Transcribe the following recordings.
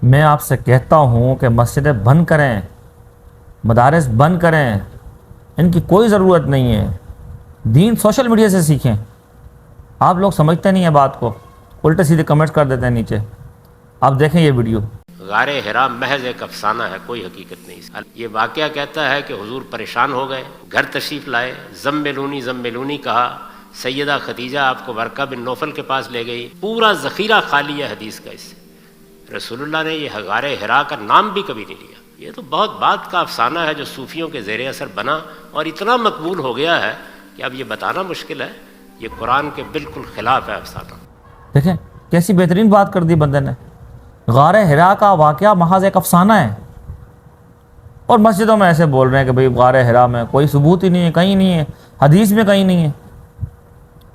میں آپ سے کہتا ہوں کہ مسجدیں بند کریں، مدارس بند کریں، ان کی کوئی ضرورت نہیں ہے۔ دین سوشل میڈیا سے سیکھیں۔ آپ لوگ سمجھتے نہیں ہیں بات کو، الٹے سیدھے کمنٹس کر دیتے ہیں نیچے۔ آپ دیکھیں یہ ویڈیو۔ غار ہرا محض ایک افسانہ ہے، کوئی حقیقت نہیں۔ یہ واقعہ کہتا ہے کہ حضور پریشان ہو گئے، گھر تشریف لائے، زملونی زملونی کہا، سیدہ خدیجہ آپ کو ورقہ بن نوفل کے پاس لے گئی، پورا ذخیرہ خالی ہے حدیث کا اس سے۔ رسول اللہ نے یہ غار ہرا کا نام بھی کبھی نہیں لیا۔ یہ تو بہت بات کا افسانہ ہے جو صوفیوں کے زیر اثر بنا اور اتنا مقبول ہو گیا ہے کہ اب یہ بتانا مشکل ہے۔ یہ قرآن کے بالکل خلاف ہے افسانہ۔ دیکھیں کیسی بہترین بات کر دی بندے نے۔ غار ہرا کا واقعہ محض ایک افسانہ ہے، اور مسجدوں میں ایسے بول رہے ہیں کہ بھئی غار ہرا میں کوئی ثبوت ہی نہیں ہے، کہیں نہیں ہے، حدیث میں کہیں نہیں ہے۔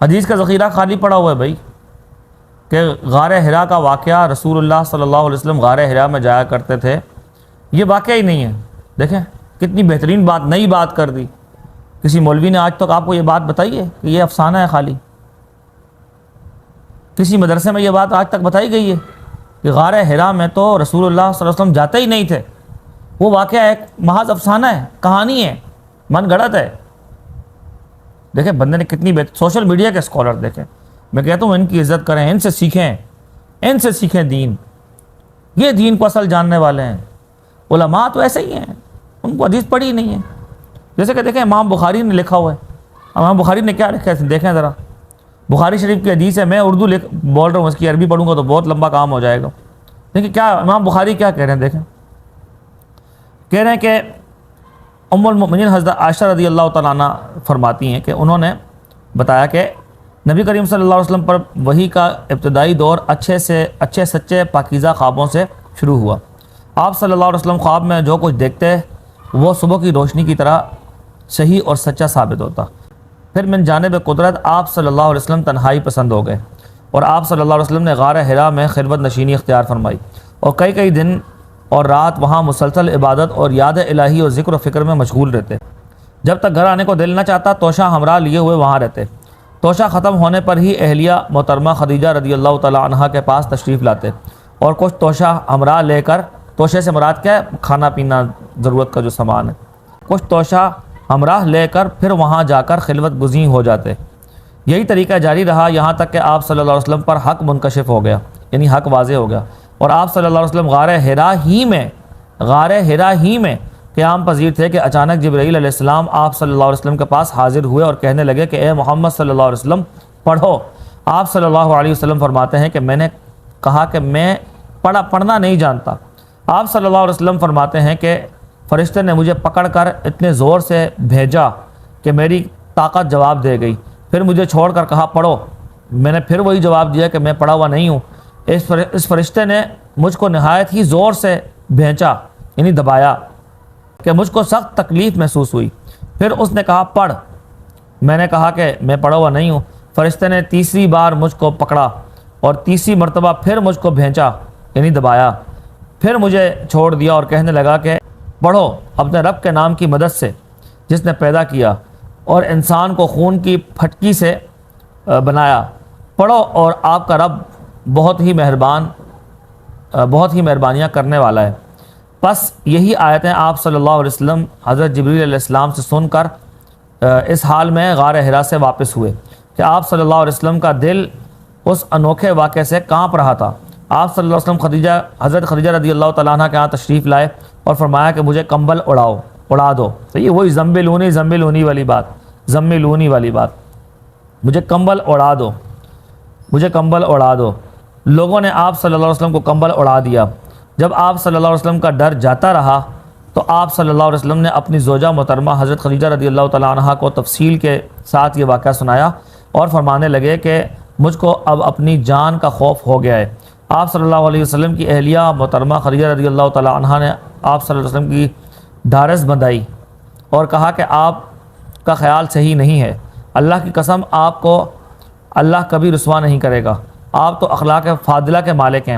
حدیث کا ذخیرہ خالی پڑا ہوا ہے بھائی، کہ غار ہرا کا واقعہ رسول اللہ صلی اللہ علیہ وسلم غار ہرا میں جایا کرتے تھے، یہ واقعہ ہی نہیں ہے۔ دیکھیں کتنی بہترین بات، نئی بات کر دی۔ کسی مولوی نے آج تک آپ کو یہ بات بتائی ہے کہ یہ افسانہ ہے خالی؟ کسی مدرسے میں یہ بات آج تک بتائی گئی ہے کہ غار ہرا میں تو رسول اللہ صلی اللہ علیہ وسلم جاتے ہی نہیں تھے، وہ واقعہ ایک محض افسانہ ہے، کہانی ہے، من گھڑت ہے؟ دیکھیں بندے نے کتنی سوشل میڈیا کے اسکالر دیکھیں۔ میں کہتا ہوں ان کی عزت کریں، ان سے سیکھیں، ان سے سیکھیں دین۔ یہ دین کو اصل جاننے والے ہیں۔ علماء تو ایسے ہی ہیں، ان کو حدیث پڑھی ہی نہیں ہے۔ جیسے کہ دیکھیں امام بخاری نے لکھا ہوا ہے، امام بخاری نے کیا لکھا ہے دیکھیں ذرا۔ بخاری شریف کی حدیث ہے، میں اردو بول رہا ہوں، اس کی عربی پڑھوں گا تو بہت لمبا کام ہو جائے گا۔ دیکھیں کیا امام بخاری کیا کہہ رہے ہیں، دیکھیں کہہ رہے ہیں کہ ام المؤمنین حضرت عائشہ رضی اللہ تعالیٰ عنہ فرماتی ہیں کہ انہوں نے بتایا کہ نبی کریم صلی اللہ علیہ وسلم پر وحی کا ابتدائی دور اچھے سچے پاکیزہ خوابوں سے شروع ہوا۔ آپ صلی اللہ علیہ وسلم خواب میں جو کچھ دیکھتے وہ صبح کی روشنی کی طرح صحیح اور سچا ثابت ہوتا۔ پھر من جانب قدرت آپ صلی اللہ علیہ وسلم تنہائی پسند ہو گئے، اور آپ صلی اللہ علیہ وسلم نے غار ہرا میں خلوت نشینی اختیار فرمائی، اور کئی دن اور رات وہاں مسلسل عبادت اور یاد الہی اور ذکر و فکر میں مشغول رہتے۔ جب تک گھر آنے کو دل نہ چاہتا توشہ ہمراہ لیے ہوئے وہاں رہتے۔ توشہ ختم ہونے پر ہی اہلیہ محترمہ خدیجہ رضی اللہ تعالی عنہا کے پاس تشریف لاتے، اور کچھ توشہ ہمراہ لے کر، توشے سے مراد کیا ہے؟ کھانا پینا، ضرورت کا جو سامان ہے، کچھ توشہ ہمراہ لے کر پھر وہاں جا کر خلوت گزین ہو جاتے۔ یہی طریقہ جاری رہا یہاں تک کہ آپ صلی اللہ علیہ وسلم پر حق منکشف ہو گیا، یعنی حق واضح ہو گیا، اور آپ صلی اللہ علیہ وسلم غار ہرا ہی میں قیام پذیر تھے کہ اچانک جبرائیل علیہ السلام آپ صلی اللہ علیہ وسلم کے پاس حاضر ہوئے اور کہنے لگے کہ اے محمد صلی اللہ علیہ وسلم پڑھو۔ آپ صلی اللہ علیہ وسلم فرماتے ہیں کہ میں نے کہا کہ میں پڑھنا نہیں جانتا۔ آپ صلی اللہ علیہ وسلم فرماتے ہیں کہ فرشتے نے مجھے پکڑ کر اتنے زور سے بھیجا کہ میری طاقت جواب دے گئی، پھر مجھے چھوڑ کر کہا پڑھو۔ میں نے پھر وہی جواب دیا کہ میں پڑھا ہوا نہیں ہوں۔ اس فرشتے نے مجھ کو نہایت ہی زور سے بھینچا، یعنی دبایا، کہ مجھ کو سخت تکلیف محسوس ہوئی۔ پھر اس نے کہا پڑھ۔ میں نے کہا کہ میں پڑھا ہوا نہیں ہوں۔ فرشتے نے تیسری بار مجھ کو پکڑا اور تیسری مرتبہ پھر مجھ کو بھینچا، یعنی دبایا، پھر مجھے چھوڑ دیا اور کہنے لگا کہ پڑھو اپنے رب کے نام کی مدد سے جس نے پیدا کیا اور انسان کو خون کی پھٹکی سے بنایا، پڑھو اور آپ کا رب بہت ہی مہربانیاں کرنے والا ہے۔ پس یہی آیتیں آپ صلی اللہ علیہ وسلم حضرت جبریل علیہ السلام سے سن کر اس حال میں غار ہرا سے واپس ہوئے کہ آپ صلی اللہ علیہ وسلم کا دل اس انوکھے واقعے سے کانپ رہا تھا۔ آپ صلی اللہ علیہ وسلم حضرت خدیجہ رضی اللہ تعالیٰ عنہ کے ہاں تشریف لائے اور فرمایا کہ مجھے کمبل اڑا دو۔ تو یہ وہی زملونی والی بات، مجھے کمبل اڑا دو۔ لوگوں نے آپ صلی اللہ علیہ وسلم کو کمبل اڑا دیا۔ جب آپ صلی اللہ علیہ وسلم کا ڈر جاتا رہا تو آپ صلی اللہ علیہ وسلم نے اپنی زوجہ محترمہ حضرت خدیجہ رضی اللہ تعالیٰ عنہا کو تفصیل کے ساتھ یہ واقعہ سنایا اور فرمانے لگے کہ مجھ کو اب اپنی جان کا خوف ہو گیا ہے۔ آپ صلی اللہ علیہ وسلم کی اہلیہ محترمہ خدیجہ رضی اللہ تعالیٰ عنہا نے آپ صلی اللہ علیہ وسلم کی ڈھارس بندھائی اور کہا کہ آپ کا خیال صحیح نہیں ہے، اللہ کی قسم آپ کو اللہ کبھی رسوا نہیں کرے گا۔ آپ تو اخلاق فاضلہ کے مالک ہیں،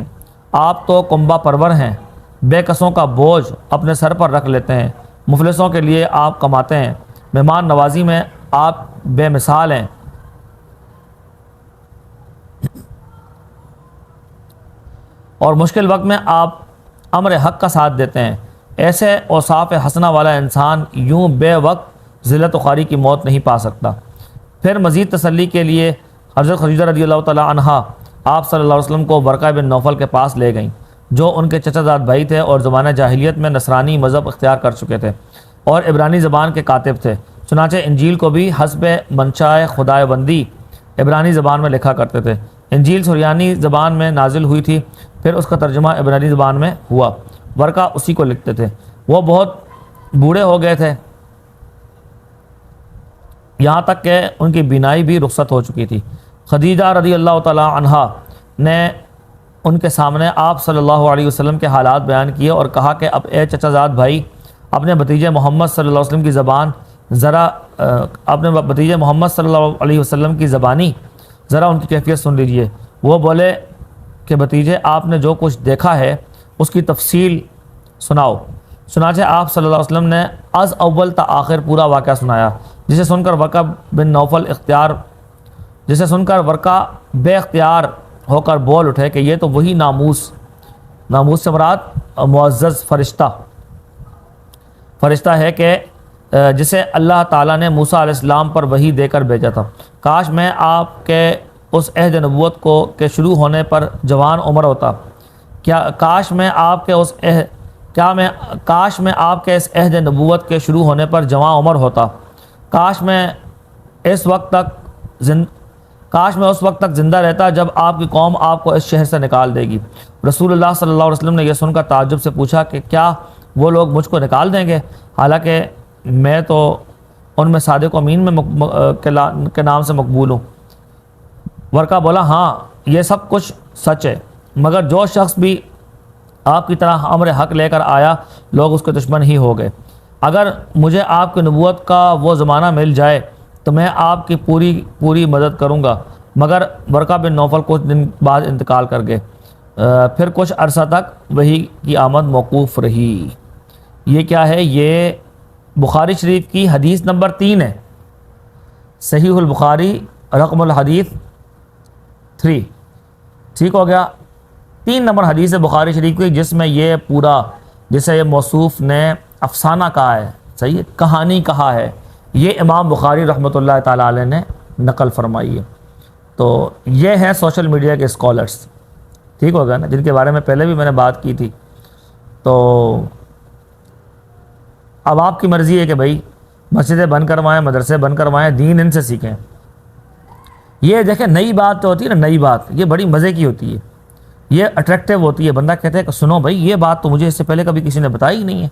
آپ تو کنبہ پرور ہیں، بے کسوں کا بوجھ اپنے سر پر رکھ لیتے ہیں، مفلسوں کے لیے آپ کماتے ہیں، مہمان نوازی میں آپ بے مثال ہیں، اور مشکل وقت میں آپ امر حق کا ساتھ دیتے ہیں، ایسے اوصاف حسنہ والا انسان یوں بے وقت ذلت و خواری کی موت نہیں پا سکتا۔ پھر مزید تسلی کے لیے حضرت خدیجہ رضی اللہ تعالیٰ عنہا آپ صلی اللہ علیہ وسلم کو ورقہ بن نوفل کے پاس لے گئیں، جو ان کے چچا زاد بھائی تھے اور زمانہ جاہلیت میں نصرانی مذہب اختیار کر چکے تھے اور عبرانی زبان کے کاتب تھے۔ چنانچہ انجیل کو بھی حسب منشاء خدائے بندی عبرانی زبان میں لکھا کرتے تھے۔ انجیل سریانی زبان میں نازل ہوئی تھی، پھر اس کا ترجمہ عبرانی زبان میں ہوا۔ ورقہ اسی کو لکھتے تھے۔ وہ بہت بوڑھے ہو گئے تھے، یہاں تک کہ ان کی بینائی بھی رخصت ہو چکی تھی۔ خدیجہ رضی اللہ تعالیٰ عنہا نے ان کے سامنے آپ صلی اللہ علیہ وسلم کے حالات بیان کیے اور کہا کہ اب اے چچا زاد بھائی، اپنے بھتیجے محمد صلی اللہ علیہ وسلم کی زبان اپنے بھتیجے محمد صلی اللہ علیہ وسلم کی زبانی ذرا ان کی کیفیت سن لیجئے۔ وہ بولے کہ بھتیجے، آپ نے جو کچھ دیکھا ہے اس کی تفصیل سناؤ۔ چنانچہ آپ صلی اللہ علیہ وسلم نے از اول تا آخر پورا واقعہ سنایا، جسے سن کر ورقہ بے اختیار ہو کر بول اٹھے کہ یہ تو وہی ناموس سے مراد معزز فرشتہ ہے کہ جسے اللہ تعالیٰ نے موسیٰ علیہ السلام پر وحی دے کر بھیجا تھا۔ کاش میں آپ کے اس عہد نبوت کے شروع ہونے پر جوان عمر ہوتا، کاش میں آپ کے اس عہد نبوت کے شروع ہونے پر جوان عمر ہوتا، کاش میں اس وقت تک زندہ رہتا جب آپ کی قوم آپ کو اس شہر سے نکال دے گی۔ رسول اللہ صلی اللہ علیہ وسلم نے یہ سن کر تعجب سے پوچھا کہ کیا وہ لوگ مجھ کو نکال دیں گے، حالانکہ میں تو ان میں صادق و امین کے نام سے مقبول ہوں۔ ورقہ بولا، ہاں یہ سب کچھ سچ ہے، مگر جو شخص بھی آپ کی طرح امر حق لے کر آیا، لوگ اس کے دشمن ہی ہو گئے۔ اگر مجھے آپ کی نبوت کا وہ زمانہ مل جائے تو میں آپ کی پوری مدد کروں گا، مگر ورقہ بن نوفل کچھ دن بعد انتقال کر گئے۔ پھر کچھ عرصہ تک وحی کی آمد موقوف رہی۔ یہ کیا ہے؟ یہ بخاری شریف کی حدیث نمبر 3 ہے، صحیح البخاری رقم الحدیث 3، ٹھیک ہو گیا؟ 3 نمبر حدیث ہے بخاری شریف کی، جس میں یہ پورا، جسے یہ موصوف نے افسانہ کہا ہے، صحیح ہے، کہانی کہا ہے، یہ امام بخاری رحمۃ اللہ تعالیٰ علیہ نے نقل فرمائی ہے۔ تو یہ ہیں سوشل میڈیا کے اسکالرس، ٹھیک ہو گیا نا، جن کے بارے میں پہلے بھی میں نے بات کی تھی۔ تو اب آپ کی مرضی ہے کہ بھائی مسجدیں بند کروائیں، مدرسے بند کروائیں، دین ان سے سیکھیں۔ یہ دیکھیں، نئی بات تو ہوتی ہے نا، نئی بات یہ بڑی مزے کی ہوتی ہے، یہ اٹریکٹیو ہوتی ہے۔ بندہ کہتے ہے کہ سنو بھائی، یہ بات تو مجھے اس سے پہلے کبھی کسی نے بتائی ہی نہیں ہے،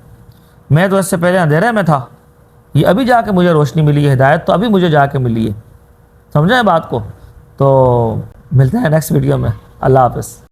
میں تو اس سے پہلے اندھیرے میں تھا، یہ ابھی جا کے مجھے روشنی ملی ہے، ہدایت تو ابھی مجھے جا کے ملی ہے۔ سمجھیں بات کو؟ تو ملتے ہیں نیکسٹ ویڈیو میں۔ اللہ حافظ۔